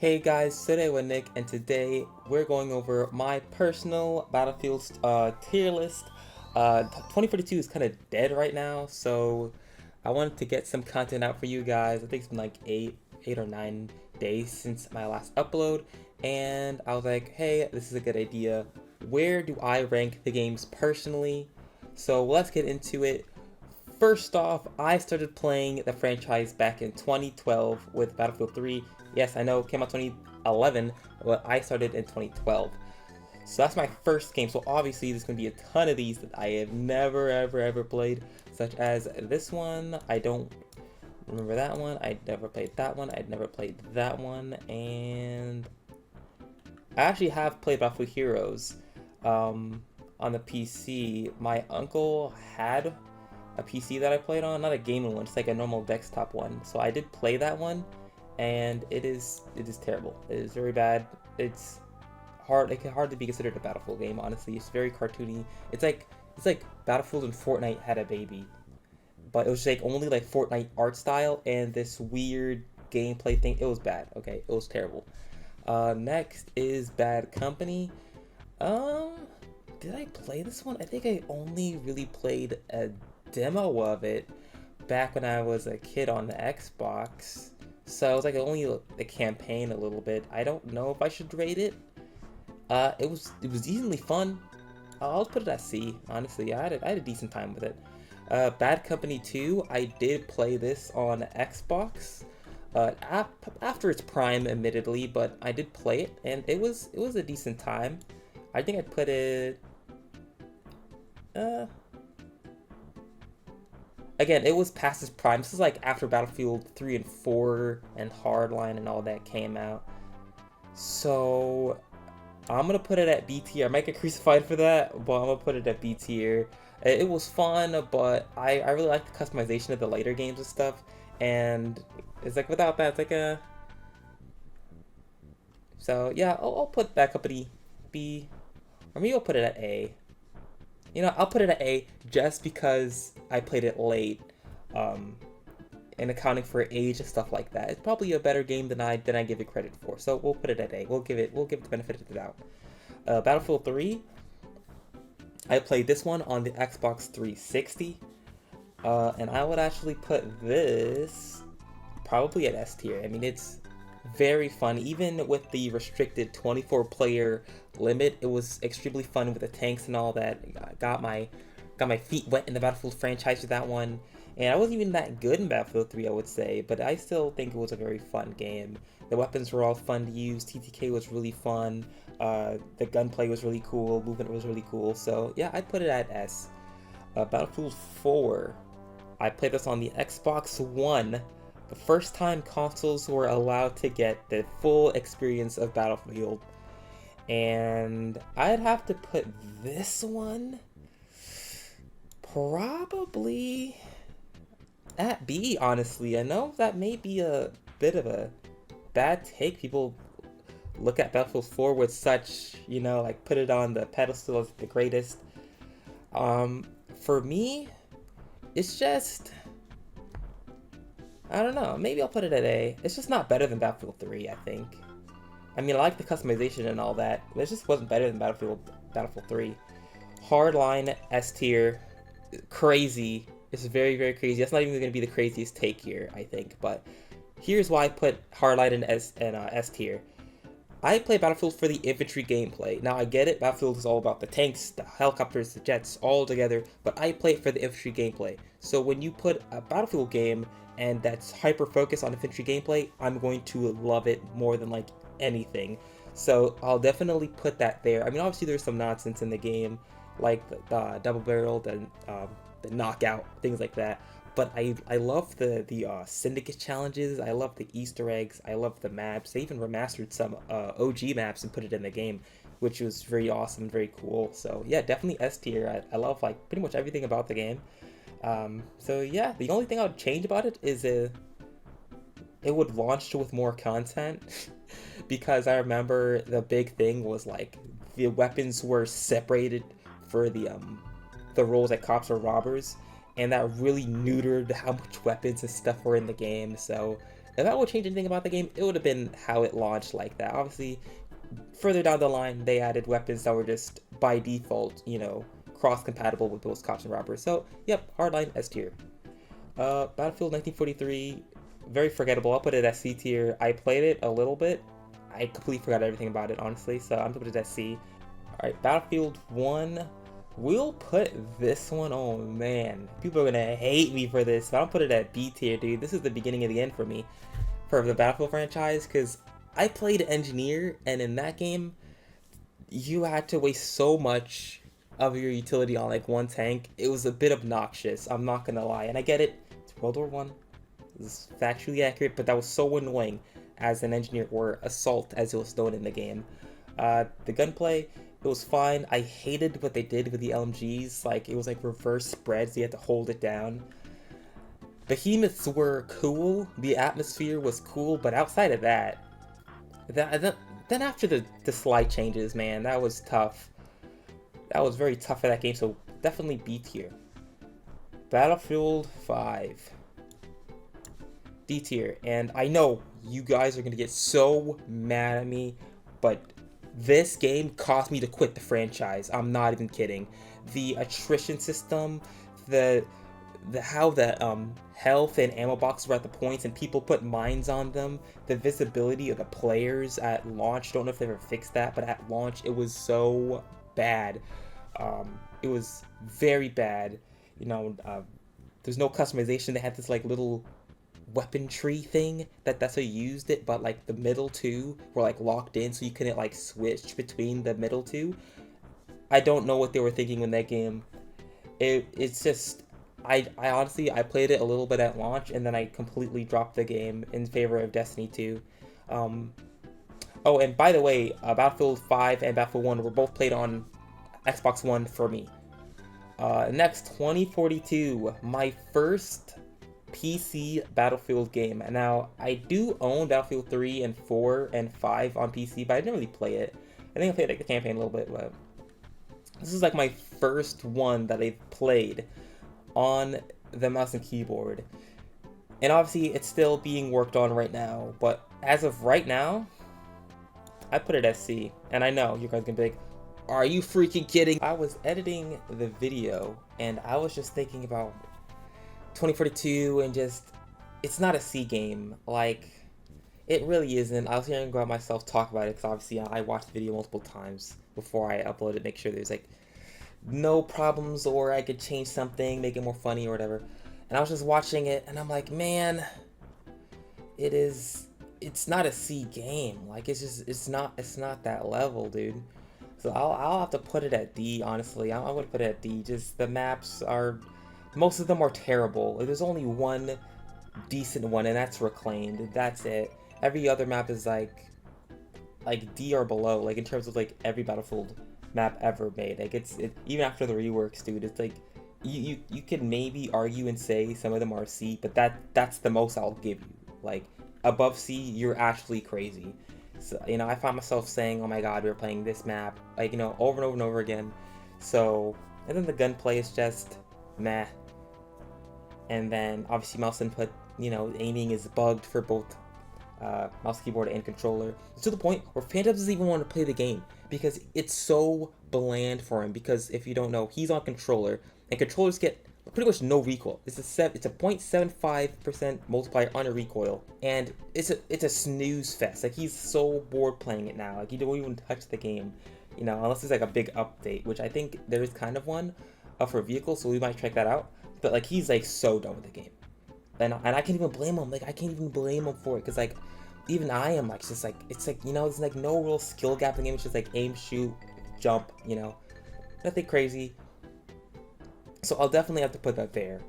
Hey guys, today with Nick, and today we're going over my personal Battlefield tier list. 2042 is kind of dead right now, so I wanted to get some content out for you guys. I think it's been like eight or 9 days since my last upload, and I was like, hey, this is a good idea. Where do I rank the games personally? So let's get into it. First off, I started playing the franchise back in 2012 with Battlefield 3. Yes, I know it came out 2011, but I started in 2012. So that's my first game. So obviously there's going to be a ton of these that I have never ever played, such as this one. I don't remember that one. I never played that one. I'd never played that one. And I actually have played Battlefield Heroes on the PC. My uncle had a PC that I played on, not a gaming one, just like a normal desktop one. So I did play that one, and it is terrible. It is very bad. It's hard. It can hardly be considered a Battlefield game, honestly. It's very cartoony. It's like Battlefield and Fortnite had a baby, but it was like only like Fortnite art style and this weird gameplay thing. It was bad. Okay, it was terrible. Next is Bad Company. Did I play this one? I think I only really played a demo of it back when I was a kid on the Xbox, so it was like only the campaign a little bit. I don't know if I should rate it. It was decently fun. I'll put it at C. Honestly, I had a decent time with it. Bad Company 2, I did play this on Xbox after its prime, admittedly, but I did play it, and it was a decent time. I think I'd put it again, it was past its prime. This is like after Battlefield 3 and 4 and Hardline and all that came out. So I'm gonna put it at B tier. I might get crucified for that, but I'm gonna put it at B tier. It was fun, but I really like the customization of the later games and stuff. And it's like without that, it's like a. So yeah, I'll put Bad Company B, or maybe I'll put it at A. You know, I'll put it at A just because I played it late, and accounting for age and stuff like that. It's probably a better game than I give it credit for. So we'll put it at A. We'll give it the benefit of the doubt. Battlefield 3. I played this one on the Xbox 360, and I would actually put this probably at S tier. I mean, it's very fun. Even with the restricted 24-player limit, it was extremely fun with the tanks and all that. Got my feet wet in the Battlefield franchise with that one, and I wasn't even that good in Battlefield 3, I would say, but I still think it was a very fun game. The weapons were all fun to use. TTK was really fun. The gunplay was really cool. Movement was really cool. So yeah, I'd put it at S. Battlefield 4. I played this on the Xbox One. The first time consoles were allowed to get the full experience of Battlefield. And I'd have to put this one probably at B, honestly. I know that may be a bit of a bad take. People look at Battlefield 4 with such, you know, like put it on the pedestal as the greatest. For me, it's just, I don't know, maybe I'll put it at A. It's just not better than Battlefield 3, I think. I mean, I like the customization and all that, but it just wasn't better than Battlefield 3. Hardline, S tier. Crazy. It's very crazy. That's not even going to be the craziest take here, I think, but here's why I put Hardline in S tier. I play Battlefield for the infantry gameplay. Now, I get it, Battlefield is all about the tanks, the helicopters, the jets, all together, but I play it for the infantry gameplay. So when you put a Battlefield game and that's hyper-focused on infantry gameplay, I'm going to love it more than, like, anything. So I'll definitely put that there. I mean, obviously there's some nonsense in the game, like the double-barreled and the knockout, things like that. But I love the syndicate challenges. I love the Easter eggs. I love the maps. They even remastered some OG maps and put it in the game, which was very awesome, very cool. So yeah, definitely S tier. I love like pretty much everything about the game. So yeah, the only thing I would change about it is it would launch with more content, because I remember the big thing was like the weapons were separated for the roles like cops or robbers, and that really neutered how much weapons and stuff were in the game. So If I would change anything about the game, it would have been how it launched like that. Obviously, further down the line, they added weapons that were just by default, you know, cross-compatible with those cops and robbers. So, yep, hardline S tier. Battlefield 1943, very forgettable. I'll put it at C tier. I played it a little bit. I completely forgot everything about it, honestly, so I'm gonna put it at C. Alright, Battlefield 1. We'll put this one, oh man, people are gonna hate me for this, but I'll put it at B tier, dude. This is the beginning of the end for me, for the Battlefield franchise, because I played Engineer, and in that game, you had to waste so much of your utility on like one tank. It was a bit obnoxious, I'm not gonna lie, and I get it, it's World War I, it's factually accurate, but that was so annoying as an engineer, or assault as it was known in the game. The gunplay, it was fine. I hated what they did with the LMGs, like it was like reverse spreads, you had to hold it down. Behemoths were cool, the atmosphere was cool, but outside of that, then after the slide changes, man, that was tough. That was very tough for that game, so definitely B tier. Battlefield 5. D tier, and I know you guys are gonna get so mad at me, but this game caused me to quit the franchise. I'm not even kidding. The attrition system, the how the health and ammo boxes were at the points and people put mines on them, the visibility of the players at launch, don't know if they ever fixed that, but at launch it was so bad. It was very bad. You know, there's no customization. They had this like little weapon tree thing that's how you used it, but like the middle two were like locked in, so you couldn't like switch between the middle two. I don't know what they were thinking in that game. It's just I honestly I played it a little bit at launch, and then I completely dropped the game in favor of Destiny 2. Oh, and by the way, Battlefield 5 and Battlefield 1 were both played on Xbox One for me. Next, 2042, my first PC Battlefield game. Now, I do own Battlefield 3 and 4 and 5 on PC, but I didn't really play it. I think I played like the campaign a little bit, but this is like my first one that I've played on the mouse and keyboard. And obviously, it's still being worked on right now, but as of right now, I put it as C. And I know you guys are gonna be like, are you freaking kidding? I was editing the video, and I was just thinking about 2042 and just, it's not a C game. Like, it really isn't. I was hearing about myself talk about it because obviously I watched the video multiple times before I upload it, make sure there's like no problems or I could change something, make it more funny or whatever. And I was just watching it and I'm like, man, it's not a C game. Like, it's not that level, dude. So I'll have to put it at D, honestly. I would put it at D. Just the maps are, most of them are terrible. There's only one decent one, and that's Reclaimed. That's it. Every other map is like D or below, like in terms of like every Battlefield map ever made. Like even after the reworks, dude, it's like you can maybe argue and say some of them are C, but that's the most I'll give you. Like above C, you're actually crazy. So, you know, I find myself saying, oh my god, we're playing this map, like, you know, over and over and over again. So, and then the gunplay is just meh. And then obviously mouse input, you know, aiming is bugged for both mouse, keyboard, and controller. It's to the point where Phantom doesn't even want to play the game because it's so bland for him. Because if you don't know, he's on controller, and controllers get pretty much no recoil. It's a 0.75% multiplier on a recoil, and it's a snooze fest. Like, he's so bored playing it now. Like, he don't even touch the game, you know, unless there's like a big update, which I think there is kind of one for vehicles, so we might check that out. But like, he's like so done with the game, and I can't even blame him. Like, I can't even blame him for it, because like even I am like, just like, it's like, you know, there's like no real skill gap in the game. It's just like aim, shoot, jump, you know, nothing crazy. So I'll definitely have to put that there.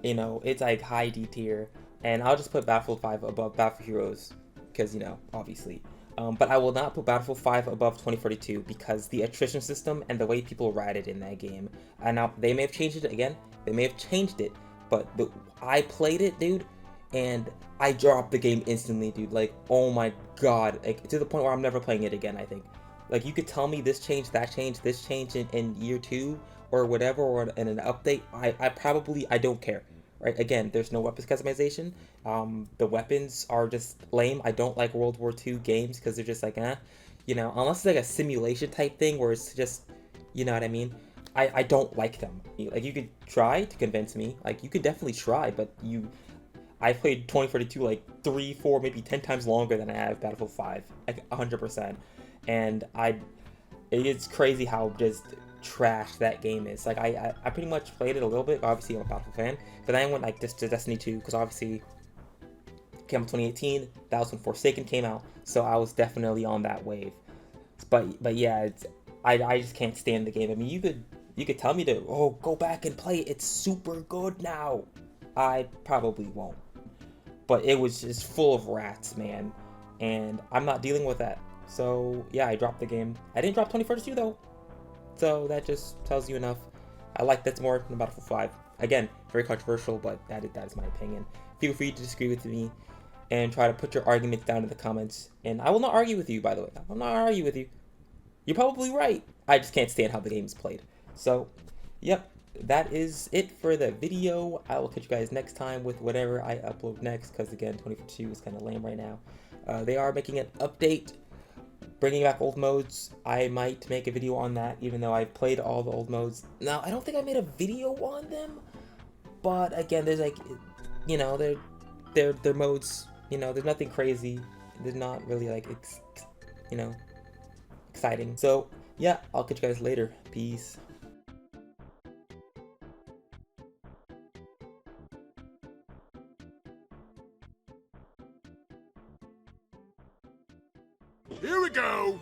You know, it's like high D tier, and I'll just put Battlefield 5 above Battlefield Heroes, because, you know, obviously. But I will not put Battlefield 5 above 2042 because the attrition system and the way people ratted in that game. And now they may have changed it again. They may have changed it, but I played it, dude, and I dropped the game instantly, dude. Like, oh my god, like to the point where I'm never playing it again. I think, like, you could tell me this change, that change, this change in year 2 or whatever, or in an update. I don't care. right? Again, there's no weapons customization. The weapons are just lame. I don't like World War II games because they're just like, you know, unless it's like a simulation type thing where it's just, you know what I mean? I don't like them. Like, you could try to convince me. Like, you could definitely try, but I played 2042 like 3, 4, maybe 10 times longer than I have Battlefield 5, like 100%. And it's crazy how just trash that game is. Like, I pretty much played it a little bit. Obviously, I'm a Battlefield fan, but then I went like just to Destiny 2 because obviously came out 2018. That was when Forsaken came out, so I was definitely on that wave. But yeah, I just can't stand the game. I mean, you could tell me to go back and play it. It's super good now. I probably won't. But it was just full of rats, man, and I'm not dealing with that. So yeah, I dropped the game. I didn't drop 2042 though, so that just tells you enough. I like that more than Battlefield 5. Again, very controversial, but that is my opinion. Feel free to disagree with me and try to put your arguments down in the comments. And I will not argue with you, by the way. I will not argue with you. You're probably right. I just can't stand how the game is played. So, yep, that is it for the video. I will catch you guys next time with whatever I upload next, because again, 2042 is kind of lame right now. They are making an update, bringing back old modes. I might make a video on that, even though I've played all the old modes. Now, I don't think I made a video on them, but again, there's like, you know, they're modes. You know, there's nothing crazy. There's not really like, you know, exciting. So yeah, I'll catch you guys later. Peace. Here we go!